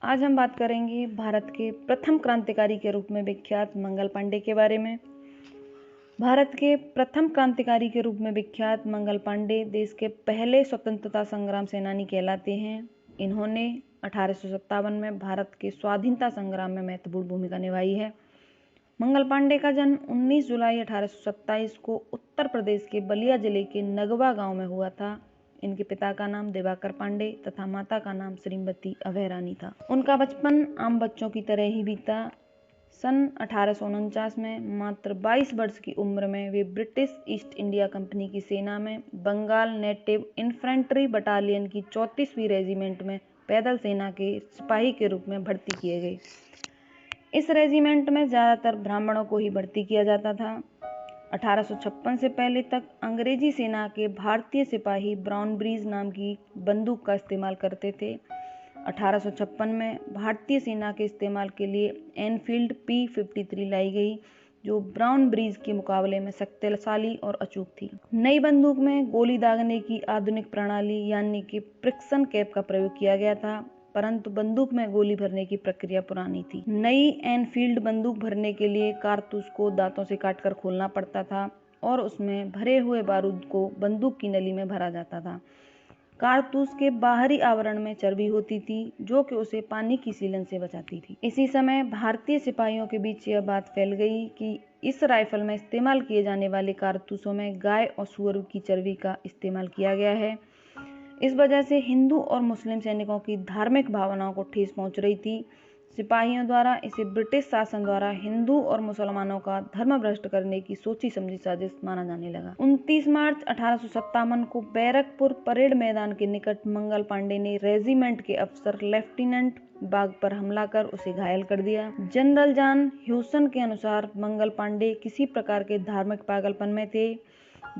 आज हम बात करेंगे भारत के प्रथम क्रांतिकारी के रूप में विख्यात मंगल पांडे के बारे में। भारत के प्रथम क्रांतिकारी के रूप में विख्यात मंगल पांडे देश के पहले स्वतंत्रता संग्राम सेनानी कहलाते हैं। इन्होंने 1857 में भारत के स्वाधीनता संग्राम में महत्वपूर्ण भूमिका निभाई है। मंगल पांडे का जन्म 19 जुलाई 1827 को उत्तर प्रदेश के बलिया जिले के नगवा गांव में हुआ था। इनके पिता का नाम दिवाकर पांडे तथा माता का नाम श्रीमती अभय रानी था। उनका बचपन आम बच्चों की तरह ही बीता। सन 1849 में मात्र 22 वर्ष की उम्र में वे ब्रिटिश ईस्ट इंडिया कंपनी की सेना में बंगाल नेटिव इन्फेंट्री बटालियन की 34वीं रेजिमेंट में पैदल सेना के सिपाही के रूप में भर्ती किए गए। इस रेजिमेंट में ज़्यादातर ब्राह्मणों को ही भर्ती किया जाता था। 1856 से पहले तक अंग्रेजी सेना के भारतीय सिपाही ब्राउन ब्रीज नाम की बंदूक का इस्तेमाल करते थे। 1856 में भारतीय सेना के इस्तेमाल के लिए एनफील्ड P53 लाई गई, जो ब्राउन ब्रीज के मुकाबले में शक्तिशाली और अचूक थी। नई बंदूक में गोली दागने की आधुनिक प्रणाली यानी कि फ्रिक्शन कैप का प्रयोग किया गया था, परंतु बंदूक में गोली भरने की प्रक्रिया पुरानी थी। नई एनफील्ड बंदूक भरने के लिए कारतूस को दांतों से काटकर खोलना पड़ता था और उसमें भरे हुए बारूद को बंदूक की नली में भरा जाता था। कारतूस के बाहरी आवरण में चर्बी होती थी, जो कि उसे पानी की सीलन से बचाती थी। इसी समय भारतीय सिपाहियों के बीच यह बात फैल गई कि इस राइफल में इस्तेमाल किए जाने वाले कारतूसों में गाय और सूअर की चर्बी का इस्तेमाल किया गया है। इस वजह से हिंदू और मुस्लिम सैनिकों की धार्मिक भावनाओं को ठेस पहुंच रही थी। सिपाहियों द्वारा इसे ब्रिटिश शासन द्वारा हिंदू और मुसलमानों का धर्म भ्रष्ट करने की सोची समझी साजिश माना जाने लगा। 29 मार्च 1857 को बैरकपुर परेड मैदान के निकट मंगल पांडे ने रेजिमेंट के अफसर लेफ्टिनेंट बाग पर हमला कर उसे घायल कर दिया। जनरल जॉन ह्यूसन के अनुसार मंगल पांडे किसी प्रकार के धार्मिक पागलपन में थे।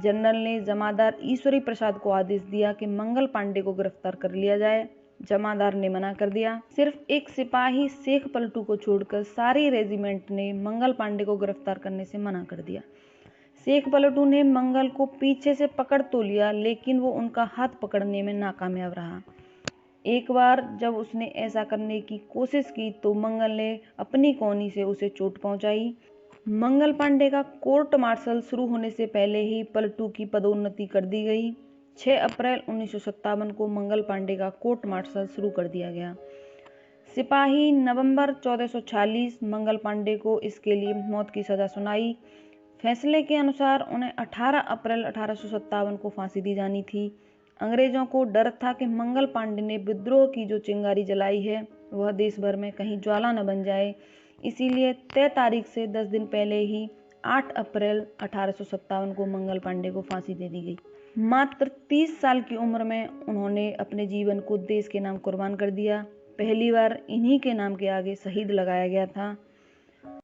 जनरल ने जमादार ईश्वरी प्रसाद को आदेश दिया कि मंगल पांडे को गिरफ्तार कर लिया जाए। जमादार ने मना कर दिया। सिर्फ एक सिपाही शेख पलटू को छोड़कर सारी रेजिमेंट ने मंगल पांडे को गिरफ्तार करने से मना कर दिया। शेख पलटू ने मंगल को पीछे से पकड़ तो लिया, लेकिन वो उनका हाथ पकड़ने में नाकामयाब रहा। एक बार जब उसने ऐसा करने की कोशिश की तो मंगल ने अपनी कोहनी से उसे चोट पहुंचाई। मंगल पांडे का कोर्ट मार्शल शुरू होने से पहले ही पलटू की पदोन्नति कर दी गई। 6 अप्रैल 1957 को मंगल पांडे का कोर्ट मार्शल शुरू कर दिया गया। सिपाही नवंबर 1446 मंगल पांडे को इसके लिए मौत की सजा सुनाई। फैसले के अनुसार उन्हें 18 अप्रैल 1857 को फांसी दी जानी थी। अंग्रेजों को डर था कि मंगल पांडे ने विद्रोह की जो चिंगारी जलाई है वह देश भर में कहीं ज्वाला न बन जाए, इसीलिए तय तारीख से 10 दिन पहले ही 8 अप्रैल 1857 को मंगल पांडे को फांसी दे दी गई। मात्र 30 साल की उम्र में उन्होंने अपने जीवन को देश के नाम कुर्बान कर दिया। पहली बार इन्हीं के नाम के आगे शहीद लगाया गया था।